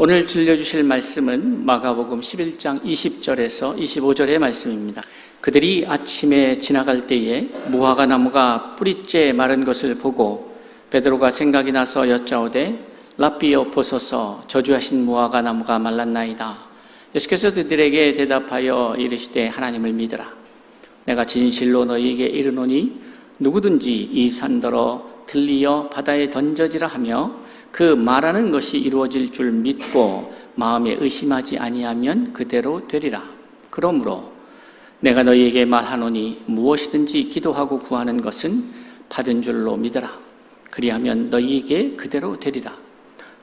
오늘 들려주실 말씀은 마가복음 11장 20절에서 25절의 말씀입니다. 그들이 아침에 지나갈 때에 무화과 나무가 뿌리째 마른 것을 보고 베드로가 생각이 나서 여짜오되 랍비여 보소서 저주하신 무화과 나무가 말랐나이다. 예수께서 그들에게 대답하여 이르시되 하나님을 믿으라. 내가 진실로 너희에게 이르노니 누구든지 이 산더러 들리어 바다에 던져지라 하며 그 말하는 것이 이루어질 줄 믿고 마음에 의심하지 아니하면 그대로 되리라. 그러므로 내가 너희에게 말하노니 무엇이든지 기도하고 구하는 것은 받은 줄로 믿어라. 그리하면 너희에게 그대로 되리라.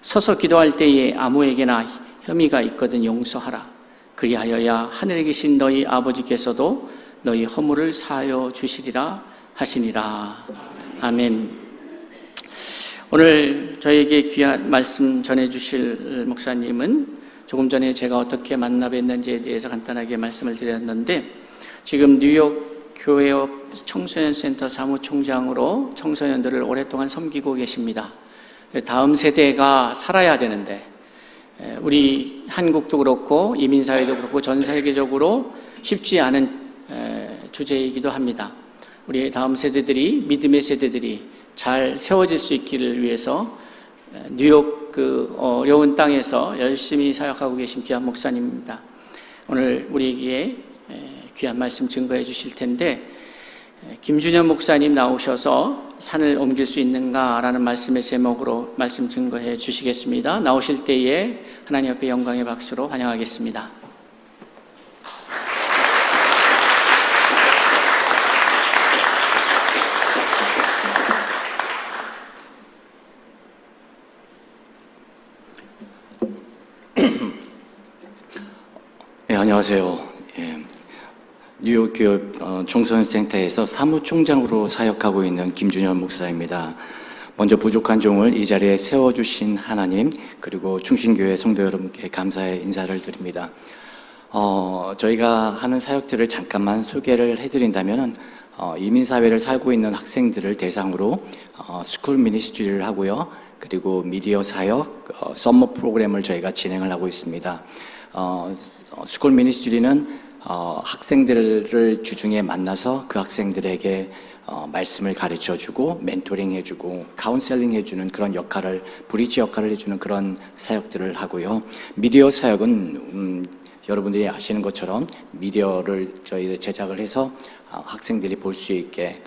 서서 기도할 때에 아무에게나 혐의가 있거든 용서하라. 그리하여야 하늘에 계신 너희 아버지께서도 너희 허물을 사하여 주시리라 하시니라. 아멘. 오늘 저에게 귀한 말씀 전해주실 목사님은 조금 전에 제가 어떻게 만나 뵀는지에 대해서 간단하게 말씀을 드렸는데, 지금 뉴욕 교회업 청소년 센터 사무총장으로 청소년들을 오랫동안 섬기고 계십니다. 다음 세대가 살아야 되는데, 우리 한국도 그렇고 이민사회도 그렇고 전 세계적으로 쉽지 않은 주제이기도 합니다. 우리 다음 세대들이, 믿음의 세대들이 잘 세워질 수 있기를 위해서 뉴욕 그 어려운 땅에서 열심히 사역하고 계신 귀한 목사님입니다. 오늘 우리에게 귀한 말씀 증거해 주실 텐데, 김준현 목사님 나오셔서 산을 옮길 수 있는가라는 말씀의 제목으로 말씀 증거해 주시겠습니다. 나오실 때에 하나님 앞에 영광의 박수로 환영하겠습니다. 네, 안녕하세요. 뉴욕 교회 청소년 센터에서 사무총장으로 사역하고 있는 김준현 목사입니다. 먼저 부족한 종을 이 자리에 세워주신 하나님, 그리고 충신교회 성도 여러분께 감사의 인사를 드립니다. 저희가 하는 사역들을 잠깐만 소개를 해드린다면, 이민사회를 살고 있는 학생들을 대상으로 스쿨 미니스트리를 하고요. 그리고 미디어 사역, 썸머 프로그램을 저희가 진행을 하고 있습니다. 스쿨 미니스트리는 학생들을 주중에 만나서 그 학생들에게 말씀을 가르쳐주고 멘토링 해주고 카운셀링 해주는 그런 역할을, 브리지 역할을 해주는 그런 사역들을 하고요. 미디어 사역은 여러분들이 아시는 것처럼 미디어를 저희 제작을 해서 학생들이 볼 수 있게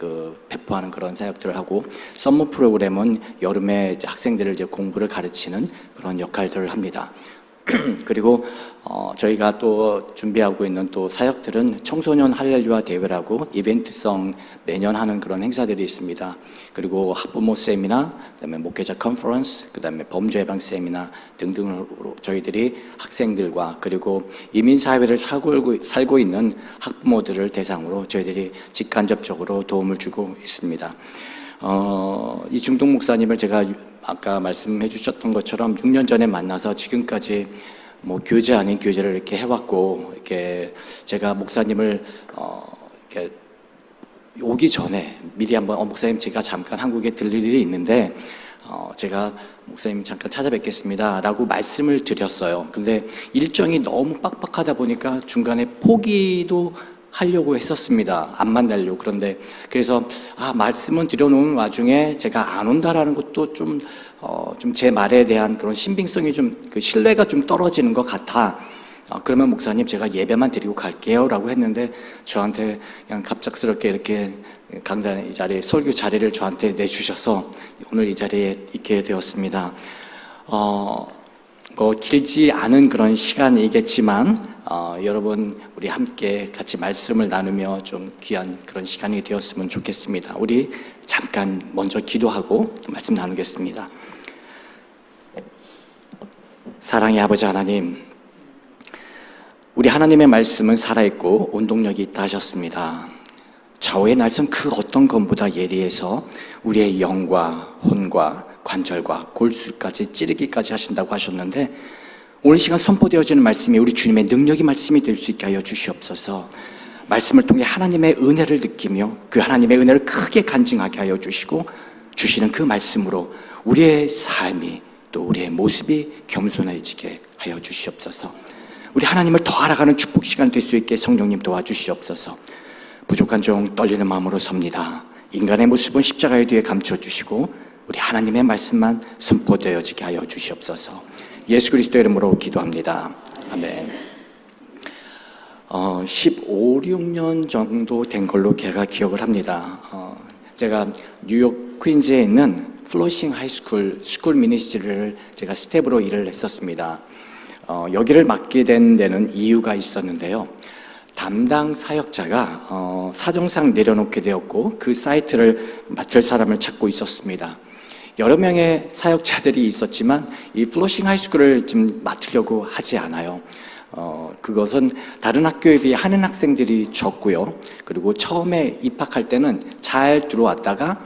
배포하는 그런 사역들을 하고, 썸머 프로그램은 여름에 이제 학생들을 이제 공부를 가르치는 그런 역할들을 합니다. 그리고 저희가 또 준비하고 있는 또 사역들은 청소년 할렐루야 대회라고 이벤트성 매년 하는 그런 행사들이 있습니다. 그리고 학부모 세미나, 그다음에 목회자 컨퍼런스, 그다음에 범죄 예방 세미나 등등으로 저희들이 학생들과 그리고 이민 사회를 살고 있는 학부모들을 대상으로 저희들이 직간접적으로 도움을 주고 있습니다. 이 중동 목사님을 제가 아까 말씀해 주셨던 것처럼 6년 전에 만나서 지금까지 교제 아닌 교제를 이렇게 해왔고, 이렇게 제가 목사님을 이렇게 오기 전에 미리 한번 목사님 제가 잠깐 한국에 들릴 일이 있는데 제가 목사님 잠깐 찾아뵙겠습니다 라고 말씀을 드렸어요. 근데 일정이 너무 빡빡하다 보니까 중간에 포기도 하려고 했었습니다. 안 만나려고. 그런데 그래서 말씀은 드려놓은 와중에 제가 안 온다라는 것도 좀 제 말에 대한 그런 신빙성이 그 신뢰가 좀 떨어지는 것 같아. 그러면 목사님 제가 예배만 드리고 갈게요 라고 했는데, 저한테 그냥 갑작스럽게 이렇게 강단 이 자리에 설교 자리를 저한테 내주셔서 오늘 이 자리에 있게 되었습니다. 길지 않은 그런 시간이겠지만 여러분 우리 함께 같이 말씀을 나누며 좀 귀한 그런 시간이 되었으면 좋겠습니다. 우리 잠깐 먼저 기도하고 말씀 나누겠습니다. 사랑의 아버지 하나님, 우리 하나님의 말씀은 살아있고 운동력이 있다 하셨습니다. 좌우의 날선 그 어떤 것보다 예리해서 우리의 영과 혼과 관절과 골수까지 찌르기까지 하신다고 하셨는데, 오늘 시간 선포되어지는 말씀이 우리 주님의 능력이 말씀이 될 수 있게 하여 주시옵소서. 말씀을 통해 하나님의 은혜를 느끼며 그 하나님의 은혜를 크게 간증하게 하여 주시고, 주시는 그 말씀으로 우리의 삶이 또 우리의 모습이 겸손해지게 하여 주시옵소서. 우리 하나님을 더 알아가는 축복 시간 될 수 있게 성령님 도와주시옵소서. 부족한 종 떨리는 마음으로 섭니다. 인간의 모습은 십자가의 뒤에 감춰주시고 우리 하나님의 말씀만 선포되어지게 하여 주시옵소서. 예수 그리스도의 이름으로 기도합니다. 아멘. 15, 16년 정도 된 걸로 제가 기억을 합니다. 제가 뉴욕 퀸즈에 있는 플로싱 하이스쿨 스쿨 미니스트리를 제가 스텝으로 일을 했었습니다. 여기를 맡게 된 데는 이유가 있었는데요. 담당 사역자가 사정상 내려놓게 되었고 그 사이트를 맡을 사람을 찾고 있었습니다. 여러 명의 사역자들이 있었지만 이 플로싱 하이스쿨을 좀 맡으려고 하지 않아요. 그것은 다른 학교에 비해 하는 학생들이 적고요. 그리고 처음에 입학할 때는 잘 들어왔다가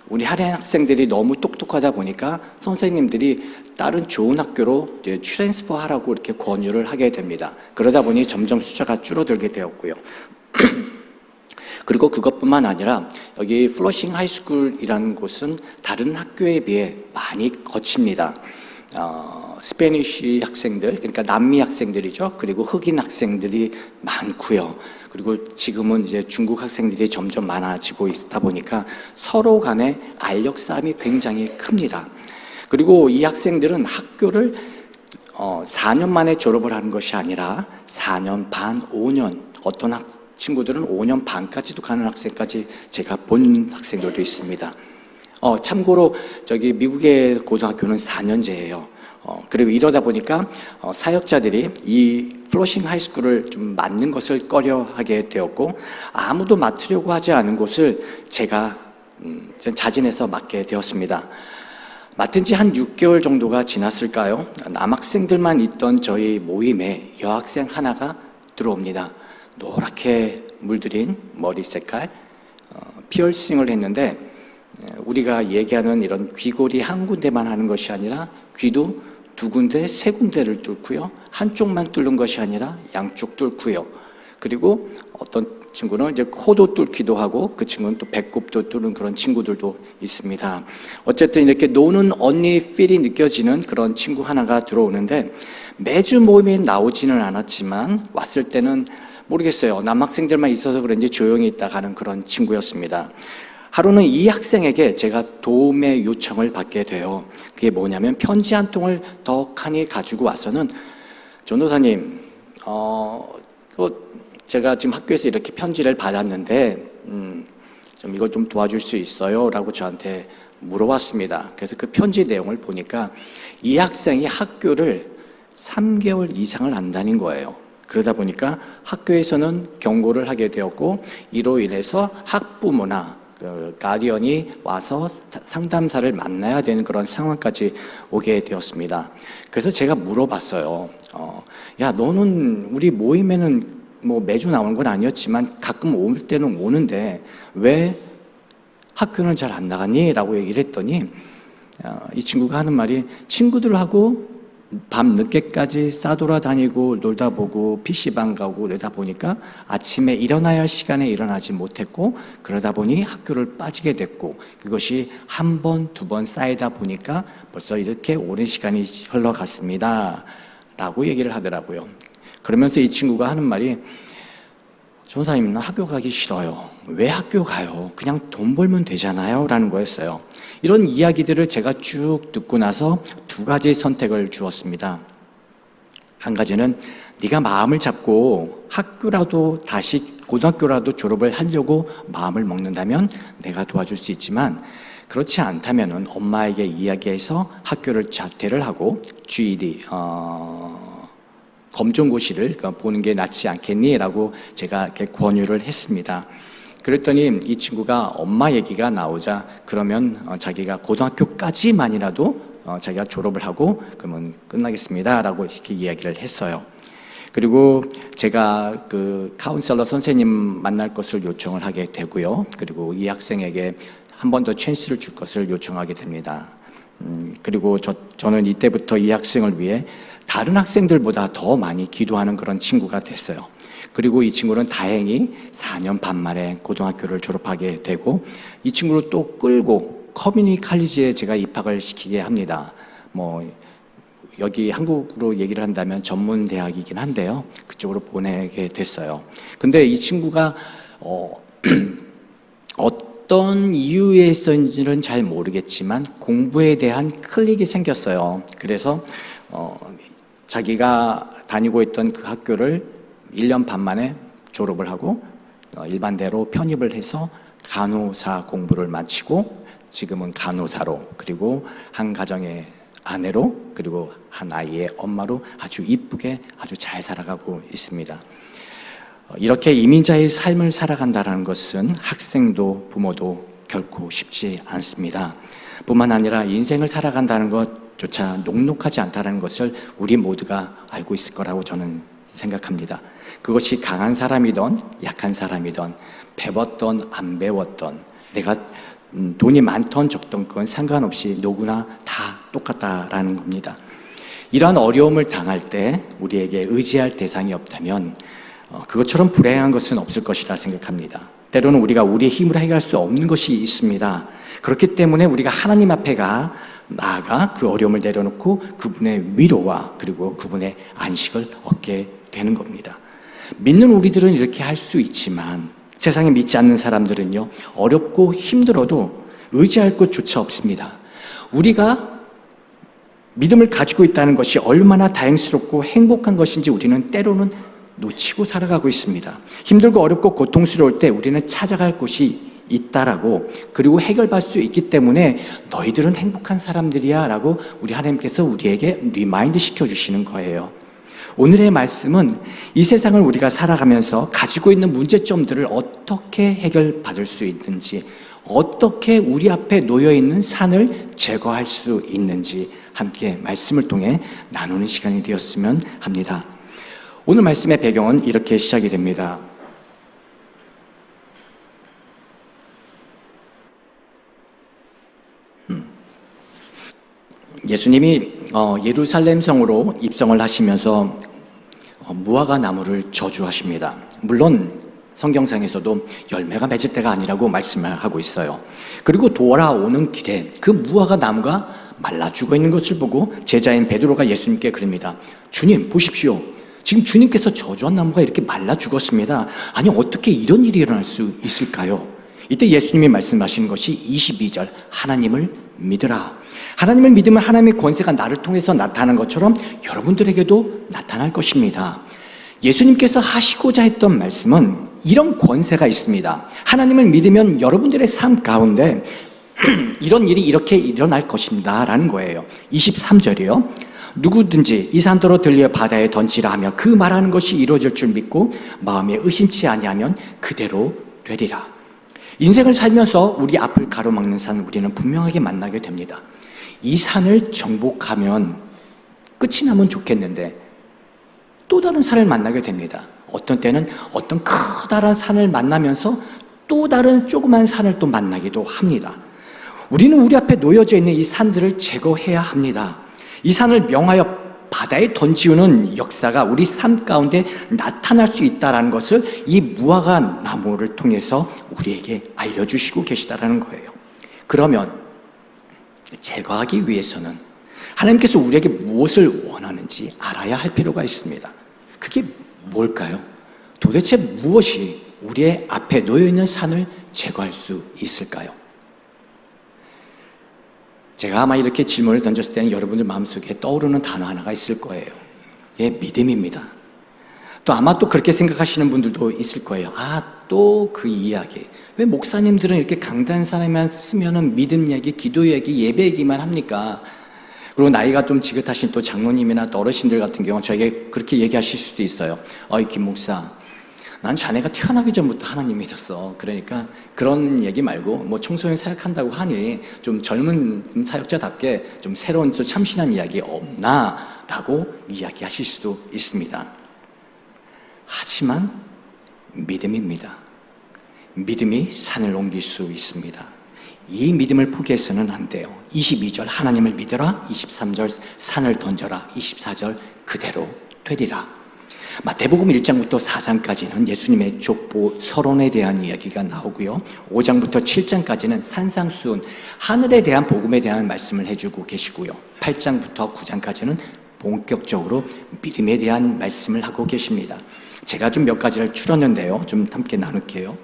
우리 하는 학생들이 너무 똑똑하다 보니까 선생님들이 다른 좋은 학교로 트랜스퍼 하라고 이렇게 권유를 하게 됩니다. 그러다 보니 점점 숫자가 줄어들게 되었고요. 그리고 그것뿐만 아니라 여기 플러싱 하이스쿨이라는 곳은 다른 학교에 비해 많이 거칩니다. 스페니쉬 학생들, 그러니까 남미 학생들이죠. 그리고 흑인 학생들이 많고요. 그리고 지금은 이제 중국 학생들이 점점 많아지고 있다 보니까 서로 간의 알력 싸움이 굉장히 큽니다. 그리고 이 학생들은 학교를 4년 만에 졸업을 하는 것이 아니라 4년 반, 5년, 어떤 친구들은 5년 반까지도 가는 학생까지 제가 본 학생들도 있습니다. 참고로 저기 미국의 고등학교는 4년제예요. 그리고 이러다 보니까 사역자들이 이 플로싱 하이스쿨을 좀 맡는 것을 꺼려하게 되었고 아무도 맡으려고 하지 않은 곳을 제가 자진해서 맡게 되었습니다. 맡은 지 한 6개월 정도가 지났을까요? 남학생들만 있던 저희 모임에 여학생 하나가 들어옵니다. 노랗게 물들인 머리 색깔, 피어싱을 했는데 우리가 얘기하는 이런 귀걸이 한 군데만 하는 것이 아니라 귀도 2군데, 3군데를 뚫고요. 한쪽만 뚫는 것이 아니라 양쪽 뚫고요. 그리고 어떤 친구는 이제 코도 뚫기도 하고 그 친구는 또 배꼽도 뚫는 그런 친구들도 있습니다. 어쨌든 이렇게 노는 언니 필이 느껴지는 그런 친구 하나가 들어오는데 매주 모임에 나오지는 않았지만 왔을 때는 모르겠어요. 남학생들만 있어서 그런지 조용히 있다 가는 그런 친구였습니다. 하루는 이 학생에게 제가 도움의 요청을 받게 돼요. 그게 뭐냐면 편지 한 통을 덕하니 가지고 와서는 전도사님, 제가 지금 학교에서 이렇게 편지를 받았는데 좀 이걸 좀 도와줄 수 있어요? 라고 저한테 물어봤습니다. 그래서 그 편지 내용을 보니까 이 학생이 학교를 3개월 이상을 안 다닌 거예요. 그러다 보니까 학교에서는 경고를 하게 되었고 이로 인해서 학부모나 가디언이 와서 상담사를 만나야 되는 그런 상황까지 오게 되었습니다. 그래서 제가 물어봤어요. 야, 너는 우리 모임에는 뭐 매주 나오는 건 아니었지만 가끔 올 때는 오는데 왜 학교는 잘 안 나가니? 라고 얘기를 했더니 이 친구가 하는 말이 친구들하고 밤 늦게까지 싸돌아다니고 놀다 보고 PC방 가고 그러다 보니까 아침에 일어나야 할 시간에 일어나지 못했고 그러다 보니 학교를 빠지게 됐고 그것이 한 번, 2번 쌓이다 보니까 벌써 이렇게 오랜 시간이 흘러갔습니다. 라고 얘기를 하더라고요. 그러면서 이 친구가 하는 말이 전도사님, 나 학교 가기 싫어요. 왜 학교 가요? 그냥 돈 벌면 되잖아요. 라는 거였어요. 이런 이야기들을 제가 쭉 듣고 나서 2가지 선택을 주었습니다. 한 가지는 네가 마음을 잡고 학교라도 다시 고등학교라도 졸업을 하려고 마음을 먹는다면 내가 도와줄 수 있지만 그렇지 않다면 엄마에게 이야기해서 학교를 자퇴를 하고 GED 검정고시를 보는 게 낫지 않겠니? 라고 제가 이렇게 권유를 했습니다. 그랬더니 이 친구가 엄마 얘기가 나오자 그러면 자기가 고등학교까지만이라도 자기가 졸업을 하고 그러면 끝나겠습니다. 라고 이렇게 이야기를 했어요. 그리고 제가 그 카운셀러 선생님 만날 것을 요청을 하게 되고요. 그리고 이 학생에게 한 번 더 찬스를 줄 것을 요청하게 됩니다. 그리고 저는 이때부터 이 학생을 위해 다른 학생들보다 더 많이 기도하는 그런 친구가 됐어요. 그리고 이 친구는 다행히 4년 반 만에 고등학교를 졸업하게 되고 이 친구를 또 끌고 커뮤니티 칼리지에 제가 입학을 시키게 합니다. 여기 한국으로 얘기를 한다면 전문 대학이긴 한데요. 그쪽으로 보내게 됐어요. 근데 이 친구가 어떤 이유에서인지는 잘 모르겠지만 공부에 대한 클릭이 생겼어요. 그래서 자기가 다니고 있던 그 학교를 1년 반 만에 졸업을 하고 일반대로 편입을 해서 간호사 공부를 마치고 지금은 간호사로, 그리고 한 가정의 아내로, 그리고 한 아이의 엄마로 아주 이쁘게 아주 잘 살아가고 있습니다. 이렇게 이민자의 삶을 살아간다는 것은 학생도 부모도 결코 쉽지 않습니다. 뿐만 아니라 인생을 살아간다는 것조차 녹록하지 않다는 것을 우리 모두가 알고 있을 거라고 저는 생각합니다. 그것이 강한 사람이든 약한 사람이든 배웠던 안 배웠던 내가 돈이 많던 적던 그건 상관없이 누구나 다 똑같다라는 겁니다. 이러한 어려움을 당할 때 우리에게 의지할 대상이 없다면 그것처럼 불행한 것은 없을 것이라 생각합니다. 때로는 우리가 우리의 힘으로 해결할 수 없는 것이 있습니다. 그렇기 때문에 우리가 하나님 앞에 나아가 그 어려움을 내려놓고 그분의 위로와 그리고 그분의 안식을 얻게 되는 겁니다. 믿는 우리들은 이렇게 할 수 있지만 세상에 믿지 않는 사람들은요, 어렵고 힘들어도 의지할 곳조차 없습니다. 우리가 믿음을 가지고 있다는 것이 얼마나 다행스럽고 행복한 것인지 우리는 때로는 놓치고 살아가고 있습니다. 힘들고 어렵고 고통스러울 때 우리는 찾아갈 곳이 있다라고, 그리고 해결받을 수 있기 때문에 너희들은 행복한 사람들이야 라고 우리 하나님께서 우리에게 리마인드 시켜주시는 거예요. 오늘의 말씀은 이 세상을 우리가 살아가면서 가지고 있는 문제점들을 어떻게 해결받을 수 있는지, 어떻게 우리 앞에 놓여있는 산을 제거할 수 있는지 함께 말씀을 통해 나누는 시간이 되었으면 합니다. 오늘 말씀의 배경은 이렇게 시작이 됩니다. 예수님이 예루살렘 성으로 입성을 하시면서 무화과 나무를 저주하십니다. 물론 성경상에서도 열매가 맺을 때가 아니라고 말씀을 하고 있어요. 그리고 돌아오는 길에 그 무화과 나무가 말라 죽어 있는 것을 보고 제자인 베드로가 예수님께 그럽니다. 주님, 보십시오. 지금 주님께서 저주한 나무가 이렇게 말라 죽었습니다. 아니, 어떻게 이런 일이 일어날 수 있을까요? 이때 예수님이 말씀하시는 것이 22절, 하나님을 믿으라. 하나님을 믿으면 하나님의 권세가 나를 통해서 나타나는 것처럼 여러분들에게도 나타날 것입니다. 예수님께서 하시고자 했던 말씀은 이런 권세가 있습니다. 하나님을 믿으면 여러분들의 삶 가운데 이런 일이 이렇게 일어날 것입니다 라는 거예요. 23절이요. 누구든지 이 산더러 들려 바다에 던지라 하며 그 말하는 것이 이루어질 줄 믿고 마음에 의심치 아니하면 그대로 되리라. 인생을 살면서 우리 앞을 가로막는 산을 우리는 분명하게 만나게 됩니다. 이 산을 정복하면 끝이 나면 좋겠는데 또 다른 산을 만나게 됩니다. 어떤 때는 어떤 커다란 산을 만나면서 또 다른 조그만 산을 또 만나기도 합니다. 우리는 우리 앞에 놓여져 있는 이 산들을 제거해야 합니다. 이 산을 명하여 바다에 던지우는 역사가 우리 삶 가운데 나타날 수 있다는 것을 이 무화과 나무를 통해서 우리에게 알려주시고 계시다는 거예요. 그러면 제거하기 위해서는 하나님께서 우리에게 무엇을 원하는지 알아야 할 필요가 있습니다. 그게 뭘까요? 도대체 무엇이 우리의 앞에 놓여있는 산을 제거할 수 있을까요? 제가 아마 이렇게 질문을 던졌을 때는 여러분들 마음속에 떠오르는 단어 하나가 있을 거예요. 예, 믿음입니다. 또 아마 또 그렇게 생각하시는 분들도 있을 거예요. 또 그 이야기. 왜 목사님들은 이렇게 강단사에만 쓰면은 믿음 얘기, 기도 얘기, 예배 얘기만 합니까? 그리고 나이가 좀 지긋하신 또 장로님이나 또 어르신들 같은 경우 저에게 그렇게 얘기하실 수도 있어요. 김 목사, 난 자네가 태어나기 전부터 하나님 믿었어. 그러니까 그런 얘기 말고 청소년 사역한다고 하니 좀 젊은 사역자답게 좀 새로운 참신한 이야기 없나? 라고 이야기하실 수도 있습니다. 하지만 믿음입니다. 믿음이 산을 옮길 수 있습니다. 이 믿음을 포기해서는 안 돼요. 22절 하나님을 믿어라, 23절 산을 던져라, 24절 그대로 되리라. 마태복음 1장부터 4장까지는 예수님의 족보 서론에 대한 이야기가 나오고요. 5장부터 7장까지는 산상수훈, 하늘에 대한 복음에 대한 말씀을 해주고 계시고요. 8장부터 9장까지는 본격적으로 믿음에 대한 말씀을 하고 계십니다. 제가 좀 몇 가지를 추렸는데요. 좀 함께 나눌게요.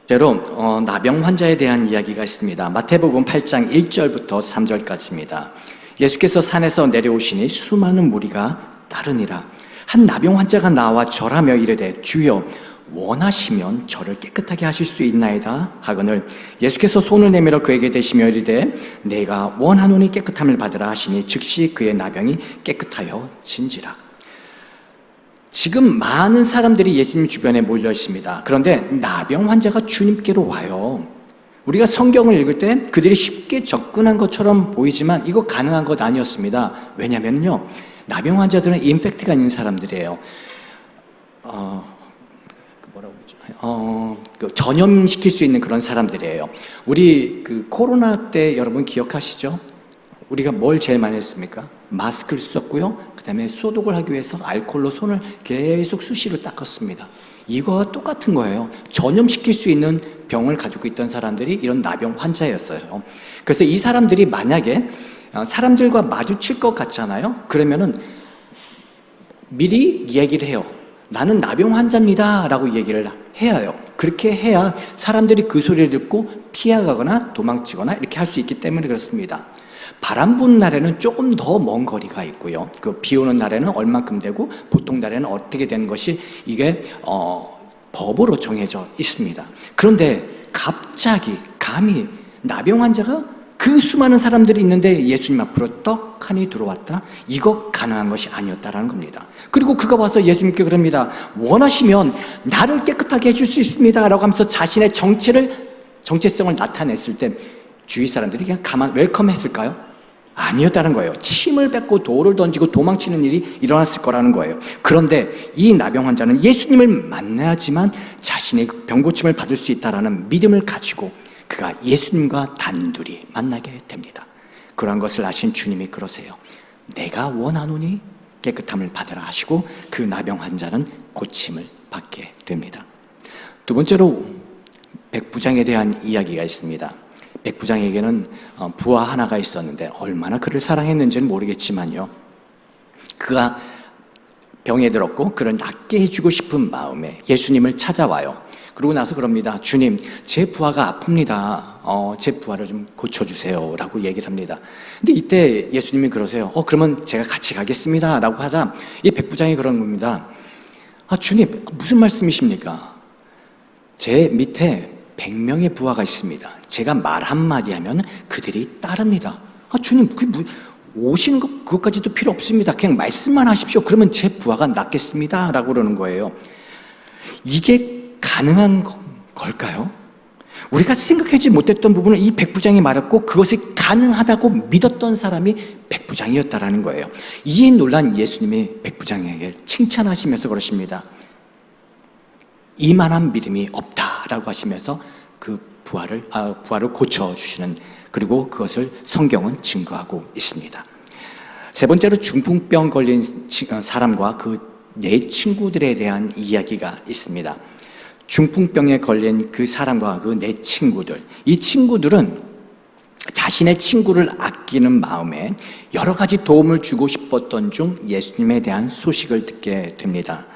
첫째로 나병 환자에 대한 이야기가 있습니다. 마태복음 8장 1절부터 3절까지입니다. 예수께서 산에서 내려오시니 수많은 무리가 따르니라. 한 나병 환자가 나와 절하며 이르되 주여 원하시면 저를 깨끗하게 하실 수 있나이다 하거늘 예수께서 손을 내밀어 그에게 대시며 이르되 내가 원하노니 깨끗함을 받으라 하시니 즉시 그의 나병이 깨끗하여 진지라. 지금 많은 사람들이 예수님 주변에 몰려 있습니다. 그런데 나병 환자가 주님께로 와요. 우리가 성경을 읽을 때 그들이 쉽게 접근한 것처럼 보이지만 이거 가능한 것 아니었습니다. 왜냐면요, 나병 환자들은 임팩트가 있는 사람들이에요. 전염시킬 수 있는 그런 사람들이에요. 우리 코로나 때 여러분 기억하시죠? 우리가 뭘 제일 많이 했습니까? 마스크를 썼고요. 그 다음에 소독을 하기 위해서 알코올로 손을 계속 수시로 닦았습니다. 이거와 똑같은 거예요. 전염시킬 수 있는 병을 가지고 있던 사람들이 이런 나병 환자였어요. 그래서 이 사람들이 만약에 사람들과 마주칠 것 같잖아요. 그러면은 미리 얘기를 해요. 나는 나병 환자입니다 라고 얘기를 해야 해요. 그렇게 해야 사람들이 그 소리를 듣고 피해가거나 도망치거나 이렇게 할 수 있기 때문에 그렇습니다. 바람 부는 날에는 조금 더 먼 거리가 있고요. 비 오는 날에는 얼만큼 되고 보통 날에는 어떻게 되는 것이 이게 법으로 정해져 있습니다. 그런데 갑자기 감히 나병 환자가 그 수많은 사람들이 있는데 예수님 앞으로 떡하니 들어왔다? 이거 가능한 것이 아니었다라는 겁니다. 그리고 그가 와서 예수님께 그럽니다. 원하시면 나를 깨끗하게 해줄 수 있습니다 라고 하면서 자신의 정체성을 나타냈을 때 주위 사람들이 그냥 가만 웰컴했을까요? 아니었다는 거예요. 침을 뱉고 돌을 던지고 도망치는 일이 일어났을 거라는 거예요. 그런데 이 나병 환자는 예수님을 만나야지만 자신의 병고침을 받을 수 있다라는 믿음을 가지고 그가 예수님과 단둘이 만나게 됩니다. 그러한 것을 아신 주님이 그러세요. 내가 원하노니 깨끗함을 받으라 하시고 그 나병 환자는 고침을 받게 됩니다. 두 번째로 백부장에 대한 이야기가 있습니다. 백부장에게는 부하 하나가 있었는데 얼마나 그를 사랑했는지는 모르겠지만요, 그가 병에 들었고 그를 낫게 해주고 싶은 마음에 예수님을 찾아와요. 그러고 나서 그럽니다. 주님, 제 부하가 아픕니다. 제 부하를 좀 고쳐주세요 라고 얘기를 합니다. 근데 이때 예수님이 그러세요. 그러면 제가 같이 가겠습니다 라고 하자 이 백부장이 그런 겁니다. 주님, 무슨 말씀이십니까? 제 밑에 100명의 부하가 있습니다. 제가 말 한마디 하면 그들이 따릅니다. 주님, 오시는 것 그것까지도 필요 없습니다. 그냥 말씀만 하십시오. 그러면 제 부하가 낫겠습니다 라고 그러는 거예요. 이게 가능한 걸까요? 우리가 생각하지 못했던 부분을 이 백부장이 말했고 그것이 가능하다고 믿었던 사람이 백부장이었다라는 거예요. 이에 놀란 예수님이 백부장에게 칭찬하시면서 그러십니다. 이만한 믿음이 없다라고 하시면서 그 부하를 고쳐주시는, 그리고 그것을 성경은 증거하고 있습니다. 세 번째로 중풍병 걸린 사람과 그 네 친구들에 대한 이야기가 있습니다. 중풍병에 걸린 그 사람과 그 네 친구들, 이 친구들은 자신의 친구를 아끼는 마음에 여러 가지 도움을 주고 싶었던 중 예수님에 대한 소식을 듣게 됩니다.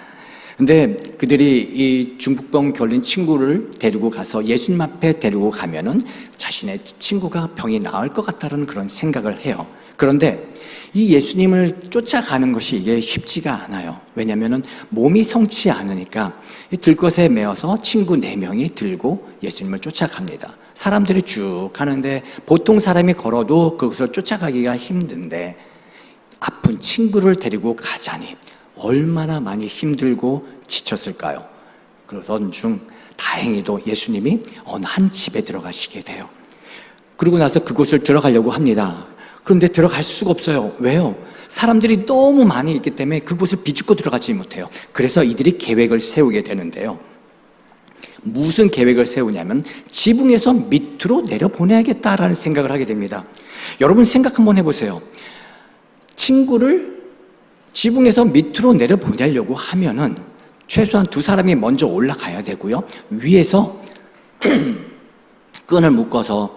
근데 그들이 이 중풍병 걸린 친구를 데리고 가서 예수님 앞에 데리고 가면은 자신의 친구가 병이 나을 것 같다는 그런 생각을 해요. 그런데 이 예수님을 쫓아가는 것이 이게 쉽지가 않아요. 왜냐하면 몸이 성치 않으니까 들것에 메어서 친구 4명이 들고 예수님을 쫓아갑니다. 사람들이 쭉 가는데 보통 사람이 걸어도 그것을 쫓아가기가 힘든데 아픈 친구를 데리고 가자니 얼마나 많이 힘들고 지쳤을까요? 그러던 중 다행히도 예수님이 어느 한 집에 들어가시게 돼요. 그러고 나서 그곳을 들어가려고 합니다. 그런데 들어갈 수가 없어요. 왜요? 사람들이 너무 많이 있기 때문에 그곳을 비집고 들어가지 못해요. 그래서 이들이 계획을 세우게 되는데요. 무슨 계획을 세우냐면 지붕에서 밑으로 내려보내야겠다라는 생각을 하게 됩니다. 여러분 생각 한번 해보세요. 친구를 지붕에서 밑으로 내려보내려고 하면은 최소한 두 사람이 먼저 올라가야 되고요. 위에서 끈을 묶어서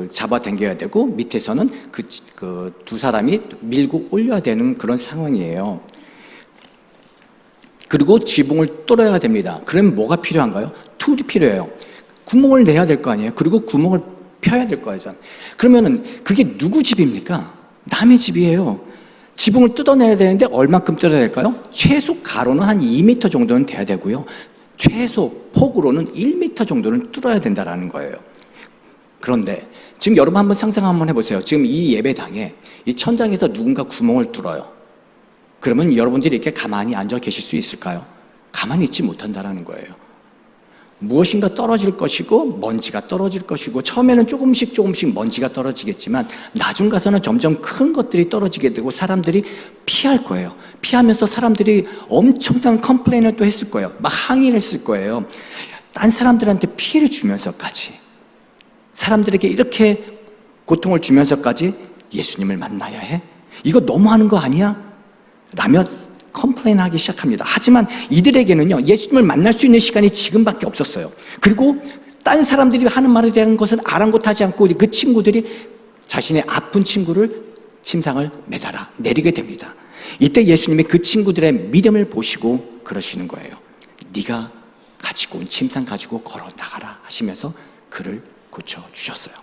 잡아당겨야 되고 밑에서는 그 두 사람이 밀고 올려야 되는 그런 상황이에요. 그리고 지붕을 뚫어야 됩니다. 그러면 뭐가 필요한가요? 툴이 필요해요. 구멍을 내야 될 거 아니에요? 그리고 구멍을 펴야 될 거죠. 그러면은 그게 누구 집입니까? 남의 집이에요. 지붕을 뜯어내야 되는데 얼만큼 뜯어야 될까요? 최소 가로는 한 2m 정도는 돼야 되고요. 최소 폭으로는 1m 정도는 뚫어야 된다는 거예요. 그런데 지금 여러분 한번 상상 한번 해보세요. 지금 이 예배당에 이 천장에서 누군가 구멍을 뚫어요. 그러면 여러분들이 이렇게 가만히 앉아 계실 수 있을까요? 가만히 있지 못한다는 거예요. 무엇인가 떨어질 것이고 먼지가 떨어질 것이고 처음에는 조금씩 먼지가 떨어지겠지만 나중 가서는 점점 큰 것들이 떨어지게 되고 사람들이 피할 거예요. 피하면서 사람들이 엄청난 컴플레인을 또 했을 거예요. 막 항의를 했을 거예요. 딴 사람들한테 피해를 주면서까지, 사람들에게 이렇게 고통을 주면서까지 예수님을 만나야 해? 이거 너무하는 거 아니야? 라며 컴플레인하기 시작합니다. 하지만 이들에게는요, 예수님을 만날 수 있는 시간이 지금밖에 없었어요. 그리고 딴 사람들이 하는 말에 대한 것은 아랑곳하지 않고 그 친구들이 자신의 아픈 친구를 침상을 매달아 내리게 됩니다. 이때 예수님이 그 친구들의 믿음을 보시고 그러시는 거예요. 네가 가지고 온 침상 가지고 걸어 나가라 하시면서 그를 고쳐주셨어요.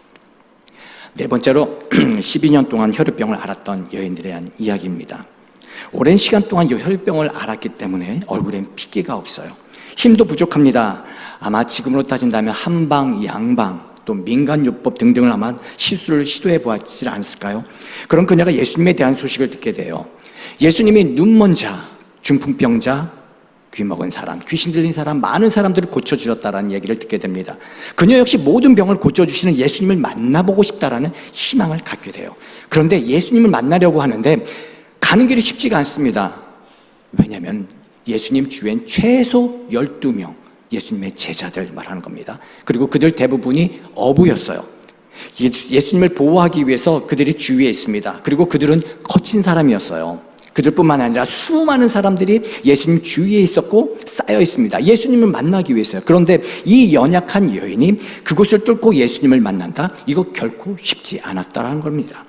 네 번째로 12년 동안 혈루병을 앓았던 여인들에 대한 이야기입니다. 오랜 시간 동안 이 혈병을 앓았기 때문에 얼굴엔 핏기가 없어요. 힘도 부족합니다. 아마 지금으로 따진다면 한방, 양방, 또 민간요법 등등을 아마 시술을 시도해 보았지 않았을까요? 그런 그녀가 예수님에 대한 소식을 듣게 돼요. 예수님이 눈먼 자, 중풍병자, 귀먹은 사람, 귀신 들린 사람, 많은 사람들을 고쳐주셨다는 얘기를 듣게 됩니다. 그녀 역시 모든 병을 고쳐주시는 예수님을 만나보고 싶다라는 희망을 갖게 돼요. 그런데 예수님을 만나려고 하는데 가는 길이 쉽지가 않습니다. 왜냐하면 예수님 주위엔 최소 12명 예수님의 제자들 말하는 겁니다. 그리고 그들 대부분이 어부였어요. 예수님을 보호하기 위해서 그들이 주위에 있습니다. 그리고 그들은 거친 사람이었어요. 그들뿐만 아니라 수많은 사람들이 예수님 주위에 있었고 쌓여 있습니다. 예수님을 만나기 위해서요. 그런데 이 연약한 여인이 그곳을 뚫고 예수님을 만난다? 이거 결코 쉽지 않았다는 겁니다.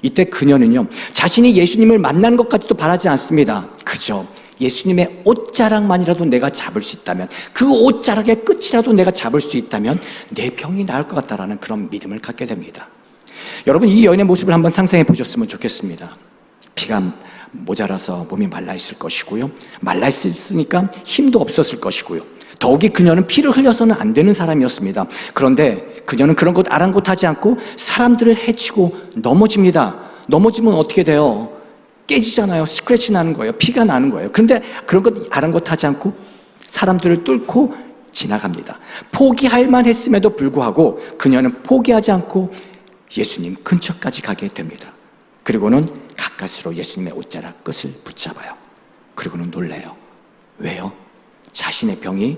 이때 그녀는요, 자신이 예수님을 만나는 것까지도 바라지 않습니다. 그저 예수님의 옷자락만이라도 내가 잡을 수 있다면, 그 옷자락의 끝이라도 내가 잡을 수 있다면 내 병이 나을 것 같다라는 그런 믿음을 갖게 됩니다. 여러분, 이 여인의 모습을 한번 상상해 보셨으면 좋겠습니다. 피가 모자라서 몸이 말라 있을 것이고요, 말라 있으니까 힘도 없었을 것이고요, 더욱이 그녀는 피를 흘려서는 안 되는 사람이었습니다. 그런데 그녀는 그런 것 아랑곳하지 않고 사람들을 해치고 넘어집니다. 넘어지면 어떻게 돼요? 깨지잖아요. 스크래치 나는 거예요. 피가 나는 거예요. 그런데 그런 것 아랑곳하지 않고 사람들을 뚫고 지나갑니다. 포기할 만했음에도 불구하고 그녀는 포기하지 않고 예수님 근처까지 가게 됩니다. 그리고는 가까스로 예수님의 옷자락 끝을 붙잡아요. 그리고는 놀래요. 왜요? 자신의 병이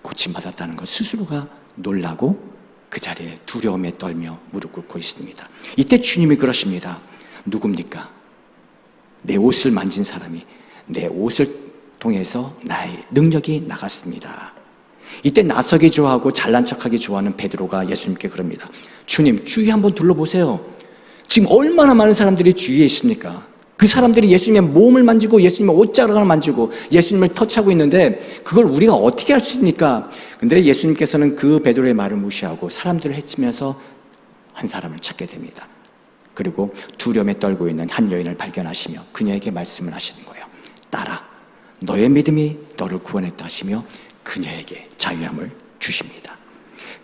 고침받았다는 것 스스로가 놀라고 그 자리에 두려움에 떨며 무릎 꿇고 있습니다. 이때 주님이 그러십니다. 누굽니까? 내 옷을 만진 사람이 내 옷을 통해서 나의 능력이 나갔습니다. 이때 나서기 좋아하고 잘난 척하기 좋아하는 베드로가 예수님께 그럽니다. 주님, 주위 한번 둘러보세요. 지금 얼마나 많은 사람들이 주위에 있습니까? 그 사람들이 예수님의 몸을 만지고 예수님의 옷자락을 만지고 예수님을 터치하고 있는데 그걸 우리가 어떻게 할 수 있습니까? 근데 예수님께서는 그 베드로의 말을 무시하고 사람들을 해치면서 한 사람을 찾게 됩니다. 그리고 두려움에 떨고 있는 한 여인을 발견하시며 그녀에게 말씀을 하시는 거예요. 딸아, 너의 믿음이 너를 구원했다 하시며 그녀에게 자유함을 주십니다.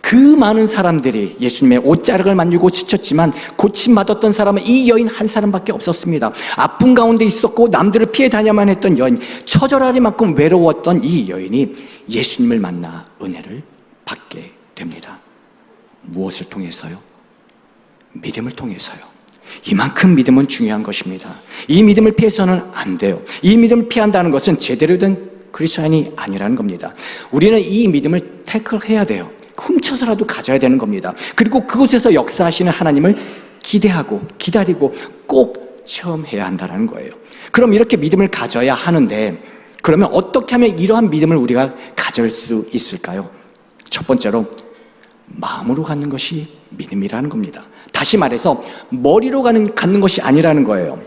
그 많은 사람들이 예수님의 옷자락을 만지고 지쳤지만 고침받았던 사람은 이 여인 한 사람밖에 없었습니다. 아픈 가운데 있었고 남들을 피해 다녀야만 했던 여인, 처절하리만큼 외로웠던 이 여인이 예수님을 만나 은혜를 받게 됩니다. 무엇을 통해서요? 믿음을 통해서요. 이만큼 믿음은 중요한 것입니다. 이 믿음을 피해서는 안 돼요. 이 믿음을 피한다는 것은 제대로 된 크리스천이 아니라는 겁니다. 우리는 이 믿음을 태클해야 돼요. 훔쳐서라도 가져야 되는 겁니다. 그리고 그곳에서 역사하시는 하나님을 기대하고 기다리고 꼭 체험해야 한다는 거예요. 그럼 이렇게 믿음을 가져야 하는데, 그러면 어떻게 하면 이러한 믿음을 우리가 가질 수 있을까요? 첫 번째로 마음으로 갖는 것이 믿음이라는 겁니다. 다시 말해서 머리로 갖는 것이 아니라는 거예요.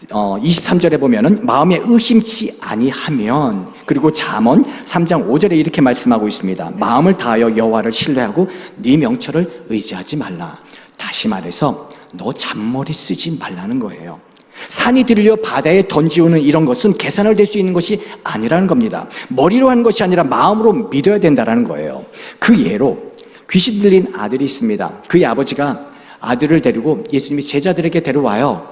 23절에 보면은 마음에 의심치 아니하면, 그리고 잠언 3장 5절에 이렇게 말씀하고 있습니다. 마음을 다하여 여호와를 신뢰하고 네 명철을 의지하지 말라. 다시 말해서 너 잔머리 쓰지 말라는 거예요. 산이 들려 바다에 던지우는 이런 것은 계산을 될 수 있는 것이 아니라는 겁니다. 머리로 하는 것이 아니라 마음으로 믿어야 된다는 거예요. 그 예로 귀신 들린 아들이 있습니다. 그의 아버지가 아들을 데리고 예수님이 제자들에게 데려와요.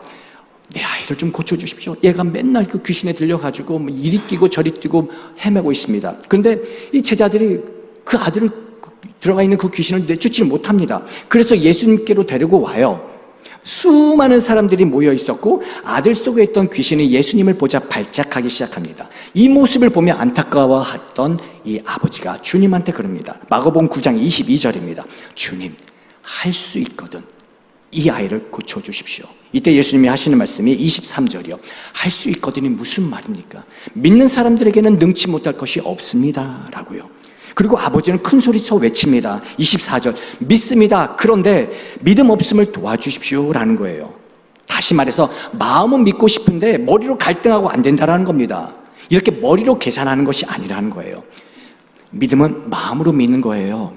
내 아이를 좀 고쳐주십시오. 얘가 맨날 그 귀신에 들려가지고 이리 뛰고 저리 뛰고 헤매고 있습니다. 그런데 이 제자들이 그 아들을, 들어가 있는 그 귀신을 내쫓지 못합니다. 그래서 예수님께로 데리고 와요. 수많은 사람들이 모여 있었고 아들 속에 있던 귀신이 예수님을 보자 발작하기 시작합니다. 이 모습을 보며 안타까워했던 이 아버지가 주님한테 그럽니다. 마가복음 9장 22절입니다. 주님, 할 수 있거든 이 아이를 고쳐주십시오. 이때 예수님이 하시는 말씀이 23절이요. 할 수 있거든이 무슨 말입니까? 믿는 사람들에게는 능치 못할 것이 없습니다 라고요. 그리고 아버지는 큰 소리쳐 외칩니다. 24절, 믿습니다. 그런데 믿음 없음을 도와주십시오 라는 거예요. 다시 말해서 마음은 믿고 싶은데 머리로 갈등하고 안 된다는 겁니다. 이렇게 머리로 계산하는 것이 아니라는 거예요. 믿음은 마음으로 믿는 거예요.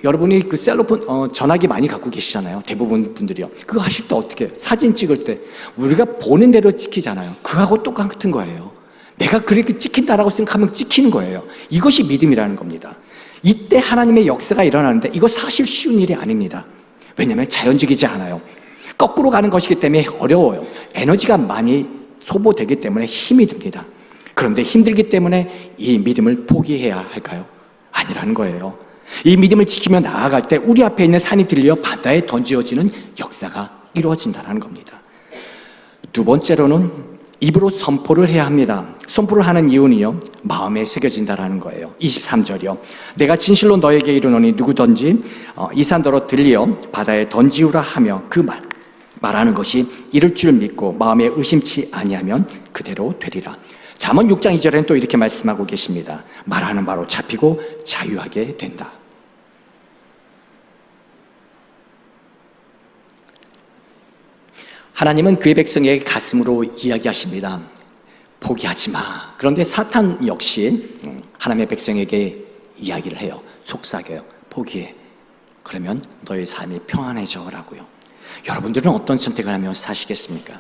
여러분이 그 셀로폰 전화기 많이 갖고 계시잖아요. 대부분 분들이요. 그거 하실 때 어떻게 해요? 사진 찍을 때 우리가 보는 대로 찍히잖아요. 그거하고 똑같은 거예요. 내가 그렇게 찍힌다라고 생각하면 찍히는 거예요. 이것이 믿음이라는 겁니다. 이때 하나님의 역사가 일어나는데 이거 사실 쉬운 일이 아닙니다. 왜냐하면 자연적이지 않아요. 거꾸로 가는 것이기 때문에 어려워요. 에너지가 많이 소모되기 때문에 힘이 듭니다. 그런데 힘들기 때문에 이 믿음을 포기해야 할까요? 아니라는 거예요. 이 믿음을 지키며 나아갈 때 우리 앞에 있는 산이 들려 바다에 던지어지는 역사가 이루어진다는 겁니다. 두 번째로는 입으로 선포를 해야 합니다. 선포를 하는 이유는요, 마음에 새겨진다는 거예요. 23절이요. 내가 진실로 너에게 이르노니 누구든지 이 산더러 들리어 바다에 던지우라 하며 그 말하는 것이 이를 줄 믿고 마음에 의심치 아니하면 그대로 되리라. 잠언 6장 2절에는 또 이렇게 말씀하고 계십니다. 말하는 바로 잡히고 자유하게 된다. 하나님은 그의 백성에게 가슴으로 이야기하십니다. 포기하지 마. 그런데 사탄 역시 하나님의 백성에게 이야기를 해요. 속삭여요. 포기해. 그러면 너의 삶이 평안해져라고요. 여러분들은 어떤 선택을 하며 사시겠습니까?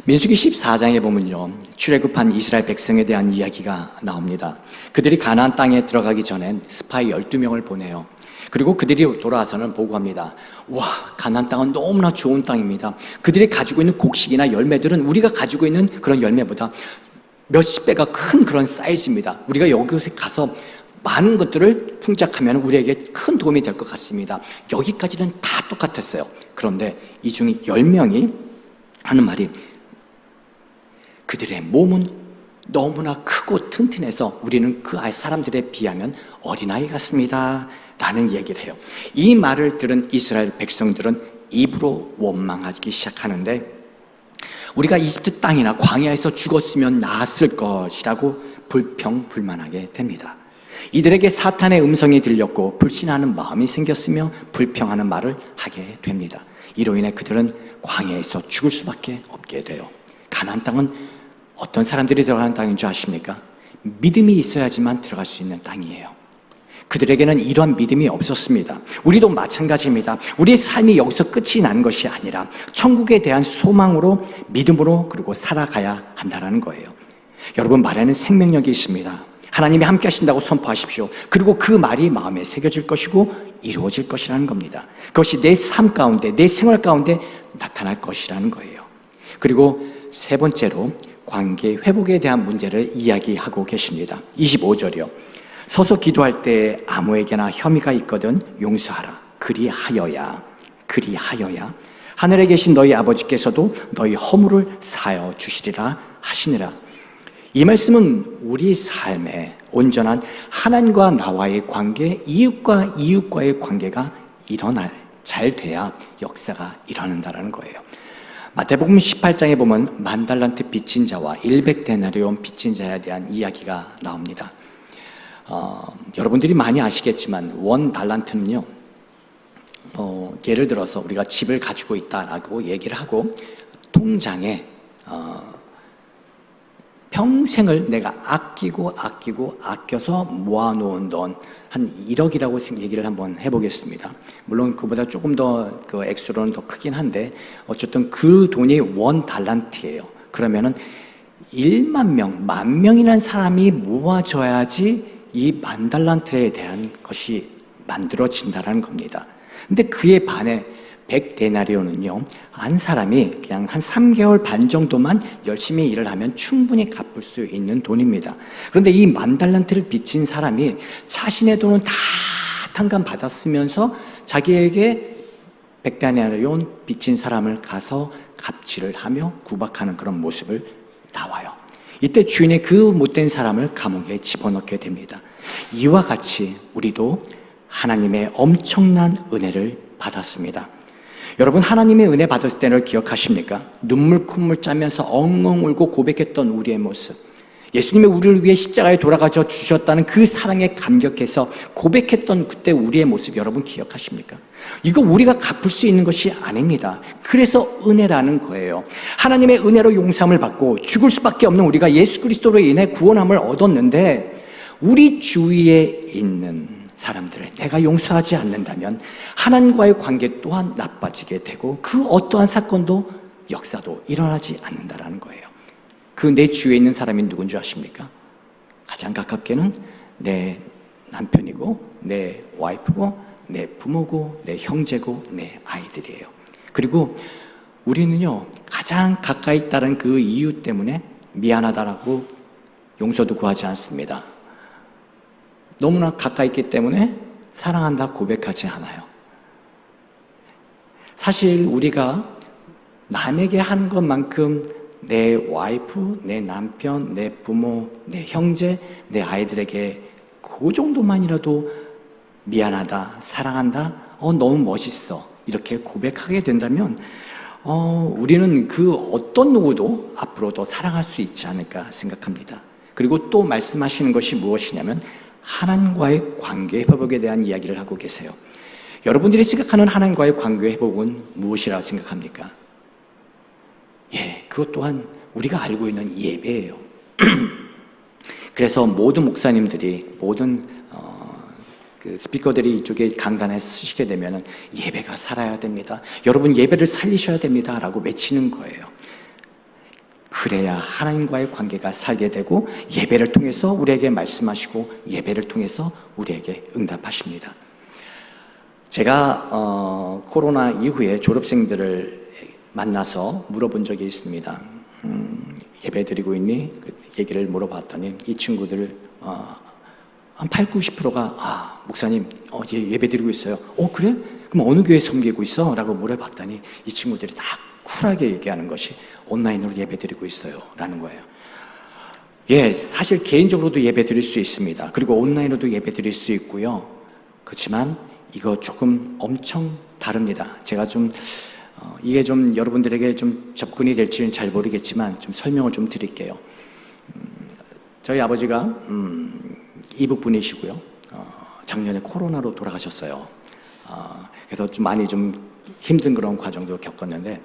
민수기 14장에 보면요, 출애굽한 이스라엘 백성에 대한 이야기가 나옵니다. 그들이 가나안 땅에 들어가기 전에 스파이 12명을 보내요. 그리고 그들이 돌아와서는 보고합니다. 와, 가나안 땅은 너무나 좋은 땅입니다. 그들이 가지고 있는 곡식이나 열매들은 우리가 가지고 있는 그런 열매보다 몇십 배가 큰 그런 사이즈입니다. 우리가 여기에 가서 많은 것들을 풍작하면 우리에게 큰 도움이 될 것 같습니다. 여기까지는 다 똑같았어요. 그런데 이 중에 10명이 하는 말이, 그들의 몸은 너무나 크고 튼튼해서 우리는 그 사람들에 비하면 어린아이 같습니다 라는 얘기를 해요. 이 말을 들은 이스라엘 백성들은 입으로 원망하기 시작하는데, 우리가 이집트 땅이나 광야에서 죽었으면 나았을 것이라고 불평불만하게 됩니다. 이들에게 사탄의 음성이 들렸고 불신하는 마음이 생겼으며 불평하는 말을 하게 됩니다. 이로 인해 그들은 광야에서 죽을 수밖에 없게 돼요. 가나안 땅은 어떤 사람들이 들어가는 땅인 줄 아십니까? 믿음이 있어야지만 들어갈 수 있는 땅이에요. 그들에게는 이러한 믿음이 없었습니다. 우리도 마찬가지입니다. 우리의 삶이 여기서 끝이 나는 것이 아니라 천국에 대한 소망으로, 믿음으로, 그리고 살아가야 한다는 거예요. 여러분, 말에는 생명력이 있습니다. 하나님이 함께 하신다고 선포하십시오. 그리고 그 말이 마음에 새겨질 것이고 이루어질 것이라는 겁니다. 그것이 내 삶 가운데, 내 생활 가운데 나타날 것이라는 거예요. 그리고 세 번째로 관계 회복에 대한 문제를 이야기하고 계십니다. 25절이요. 서서 기도할 때 아무에게나 혐의가 있거든 용서하라. 그리하여야 하늘에 계신 너희 아버지께서도 너희 허물을 사하여 주시리라 하시니라. 이 말씀은 우리 삶에 온전한 하나님과 나와의 관계, 이웃과 이웃과의 관계가 잘 돼야 역사가 일어난다는 거예요. 마태복음 18장에 보면 만달란트 빚진 자와 100데나리온 빚진 자에 대한 이야기가 나옵니다. 여러분들이 많이 아시겠지만 원 달란트는요, 예를 들어서 우리가 집을 가지고 있다라고 얘기를 하고 통장에 평생을 내가 아껴서 모아놓은 돈 한 1억이라고 얘기를 한번 해보겠습니다. 물론 그보다 조금 더 그 액수로는 더 크긴 한데 어쨌든 그 돈이 원 달란트예요. 그러면은 1만 명, 10,000명이라는 사람이 모아져야지 이 만 달란트에 대한 것이 만들어진다는 겁니다. 근데 그에 반해 100데나리온은요, 한 사람이 그냥 한 3개월 반 정도만 열심히 일을 하면 충분히 갚을 수 있는 돈입니다. 그런데 이 만 달란트를 빚진 사람이 자신의 돈은 다 탕감 받았으면서 자기에게 100데나리온 빚진 사람을 가서 갑질을 하며 구박하는 그런 모습을 나와요. 이때 주인이 그 못된 사람을 감옥에 집어넣게 됩니다. 이와 같이 우리도 하나님의 엄청난 은혜를 받았습니다. 여러분, 하나님의 은혜 받았을 때를 기억하십니까? 눈물 콧물 짜면서 엉엉 울고 고백했던 우리의 모습, 예수님이 우리를 위해 십자가에 돌아가셔 주셨다는 그 사랑에 감격해서 고백했던 그때 우리의 모습 여러분 기억하십니까? 이거 우리가 갚을 수 있는 것이 아닙니다. 그래서 은혜라는 거예요. 하나님의 은혜로 용서함을 받고 죽을 수밖에 없는 우리가 예수 그리스도로 인해 구원함을 얻었는데, 우리 주위에 있는 사람들을 내가 용서하지 않는다면 하나님과의 관계 또한 나빠지게 되고 그 어떠한 사건도 역사도 일어나지 않는다는 거예요. 그 내 주위에 있는 사람이 누군지 아십니까? 가장 가깝게는 내 남편이고 내 와이프고 내 부모고 내 형제고 내 아이들이에요. 그리고 우리는요, 가장 가까이 있다는 그 이유 때문에 미안하다라고 용서도 구하지 않습니다. 너무나 가까이 있기 때문에 사랑한다 고백하지 않아요. 사실 우리가 남에게 한 것만큼 내 와이프, 내 남편, 내 부모, 내 형제, 내 아이들에게 그 정도만이라도 미안하다, 사랑한다, 너무 멋있어 이렇게 고백하게 된다면 우리는 그 어떤 누구도 앞으로도 사랑할 수 있지 않을까 생각합니다. 그리고 또 말씀하시는 것이 무엇이냐면 하나님과의 관계 회복에 대한 이야기를 하고 계세요. 여러분들이 생각하는 하나님과의 관계 회복은 무엇이라고 생각합니까? 그것 또한 우리가 알고 있는 예배예요. 그래서 모든 목사님들이, 모든 그 스피커들이 이쪽에 강단에 쓰시게 되면 예배가 살아야 됩니다. 여러분 예배를 살리셔야 됩니다 라고 외치는 거예요. 그래야 하나님과의 관계가 살게 되고 예배를 통해서 우리에게 말씀하시고 예배를 통해서 우리에게 응답하십니다. 제가 코로나 이후에 졸업생들을 만나서 물어본 적이 있습니다. 예배 드리고 있니? 얘기를 물어봤더니 이 친구들 한 80~90%가 목사님 예배 드리고 있어요. 그래? 그럼 어느 교회 섬기고 있어? 라고 물어봤더니 이 친구들이 다 쿨하게 얘기하는 것이 온라인으로 예배 드리고 있어요 라는 거예요. 사실 개인적으로도 예배 드릴 수 있습니다. 그리고 온라인으로도 예배 드릴 수 있고요. 그렇지만 이거 조금 엄청 다릅니다. 제가 좀 이게 좀 여러분들에게 좀 접근이 될지는 잘 모르겠지만 좀 설명을 좀 드릴게요. 저희 아버지가 이북 분이시고요. 작년에 코로나로 돌아가셨어요. 그래서 좀 많이 좀 힘든 그런 과정도 겪었는데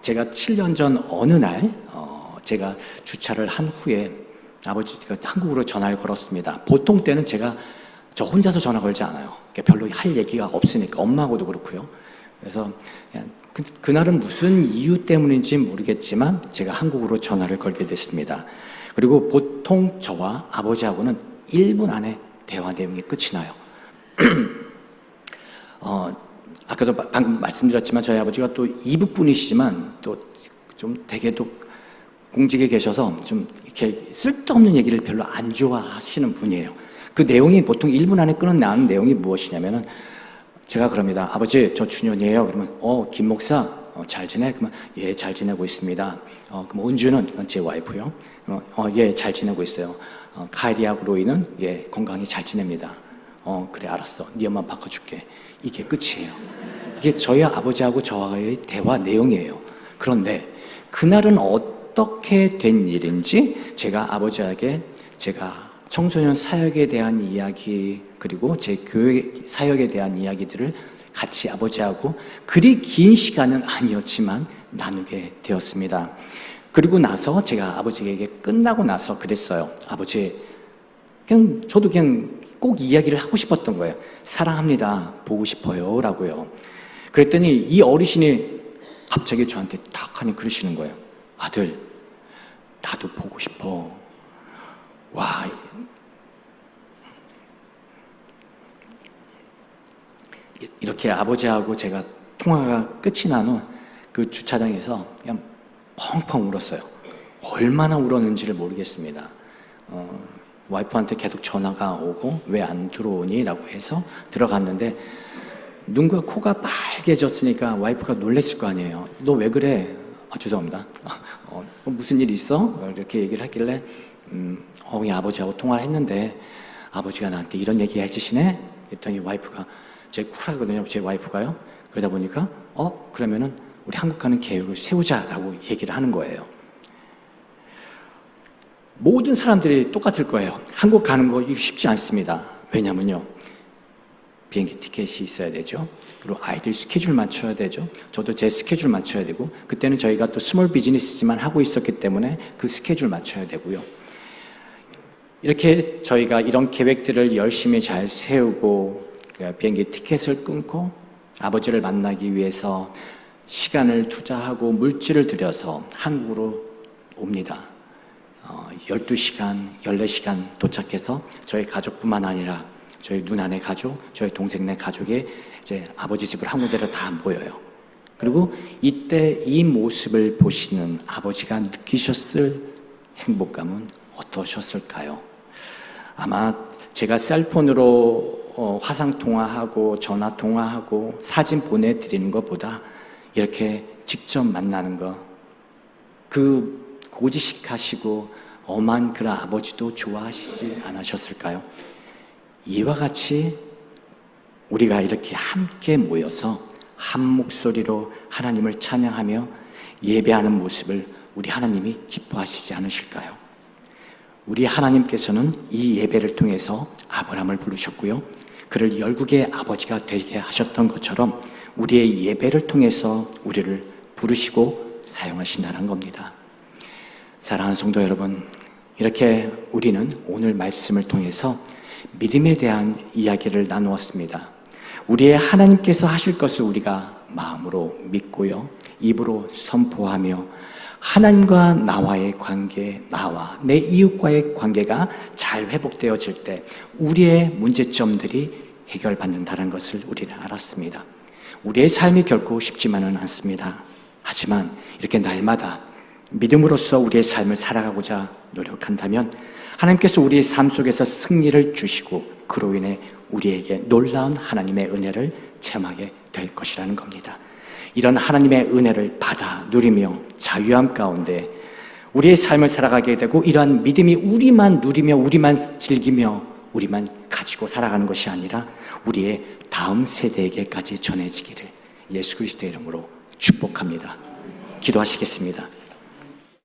제가 7년 전 어느 날 제가 주차를 한 후에 아버지가 한국으로 전화를 걸었습니다. 보통 때는 제가 저 혼자서 전화 걸지 않아요. 별로 할 얘기가 없으니까, 엄마하고도 그렇고요. 그래서 그냥 그날은 무슨 이유 때문인지 모르겠지만 제가 한국으로 전화를 걸게 됐습니다. 그리고 보통 저와 아버지하고는 1분 안에 대화 내용이 끝이 나요. 아까도 방금 말씀드렸지만 저희 아버지가 또 이북 분이시지만 또 좀 되게 또 공직에 계셔서 좀 이렇게 쓸데없는 얘기를 별로 안 좋아하시는 분이에요. 그 내용이 보통 1분 안에 끊어나는 내용이 무엇이냐면은 제가 그럽니다. 아버지, 저 준현이에요. 그러면 김 목사 잘 지내? 그러면 예, 잘 지내고 있습니다. 그럼 은주는 제 와이프요. 예, 잘 지내고 있어요. 카이리아로 인은 건강히 잘 지냅니다. 그래, 알았어. 네 엄마 바꿔줄게. 이게 끝이에요. 이게 저희 아버지하고 저와의 대화 내용이에요. 그런데 그날은 어떻게 된 일인지 제가 아버지에게 제가 청소년 사역에 대한 이야기 그리고 제 교회 사역에 대한 이야기들을 같이 아버지하고 그리 긴 시간은 아니었지만 나누게 되었습니다. 그리고 나서 제가 아버지에게 끝나고 나서 그랬어요. 아버지, 저도 꼭 이야기를 하고 싶었던 거예요. 사랑합니다. 보고 싶어요. 라고요. 그랬더니 이 어르신이 갑자기 저한테 탁 하니 그러시는 거예요. 아들, 나도 보고 싶어. 와. 이렇게 아버지하고 제가 통화가 끝이 난 후 그 주차장에서 그냥 펑펑 울었어요. 얼마나 울었는지를 모르겠습니다. 와이프한테 계속 전화가 오고 왜 안 들어오니? 라고 해서 들어갔는데 눈과 코가 빨개졌으니까 와이프가 놀랬을 거 아니에요. 너 왜 그래? 죄송합니다. 무슨 일 있어? 이렇게 얘기를 했길래 그냥 아버지하고 통화를 했는데 아버지가 나한테 이런 얘기 해주시네? 했더니 와이프가 제 쿨하거든요. 제 와이프가요. 그러다 보니까 그러면은 우리 한국 가는 계획을 세우자라고 얘기를 하는 거예요. 모든 사람들이 똑같을 거예요. 한국 가는 거 이거 쉽지 않습니다. 왜냐면요. 비행기 티켓이 있어야 되죠. 그리고 아이들 스케줄 맞춰야 되죠. 저도 제 스케줄 맞춰야 되고 그때는 저희가 또 스몰 비즈니스지만 하고 있었기 때문에 그 스케줄 맞춰야 되고요. 이렇게 저희가 이런 계획들을 열심히 잘 세우고 비행기 티켓을 끊고 아버지를 만나기 위해서 시간을 투자하고 물질을 들여서 한국으로 옵니다. 12시간, 14시간 도착해서 저희 가족뿐만 아니라 저희 누나네 가족, 저희 동생네 가족이 이제 아버지 집을 한 군데로 다 모여요. 그리고 이때 이 모습을 보시는 아버지가 느끼셨을 행복감은 어떠셨을까요? 아마 제가 셀폰으로 화상통화하고 전화통화하고 사진 보내드리는 것보다 이렇게 직접 만나는 거, 그 고지식하시고 엄한 그런 아버지도 좋아하시지 않으셨을까요? 이와 같이 우리가 이렇게 함께 모여서 한 목소리로 하나님을 찬양하며 예배하는 모습을 우리 하나님이 기뻐하시지 않으실까요? 우리 하나님께서는 이 예배를 통해서 아브라함을 부르셨고요. 그를 열국의 아버지가 되게 하셨던 것처럼 우리의 예배를 통해서 우리를 부르시고 사용하신다는 겁니다. 사랑하는 성도 여러분, 이렇게 우리는 오늘 말씀을 통해서 믿음에 대한 이야기를 나누었습니다. 우리의 하나님께서 하실 것을 우리가 마음으로 믿고요, 입으로 선포하며 하나님과 나와의 관계, 나와 내 이웃과의 관계가 잘 회복되어질 때 우리의 문제점들이 해결받는다는 것을 우리는 알았습니다. 우리의 삶이 결코 쉽지만은 않습니다. 하지만 이렇게 날마다 믿음으로써 우리의 삶을 살아가고자 노력한다면 하나님께서 우리의 삶 속에서 승리를 주시고 그로 인해 우리에게 놀라운 하나님의 은혜를 체험하게 될 것이라는 겁니다. 이런 하나님의 은혜를 받아 누리며 자유함 가운데 우리의 삶을 살아가게 되고 이러한 믿음이 우리만 누리며 우리만 즐기며 우리만 가지고 살아가는 것이 아니라 우리의 다음 세대에게까지 전해지기를 예수 그리스도의 이름으로 축복합니다. 기도하시겠습니다.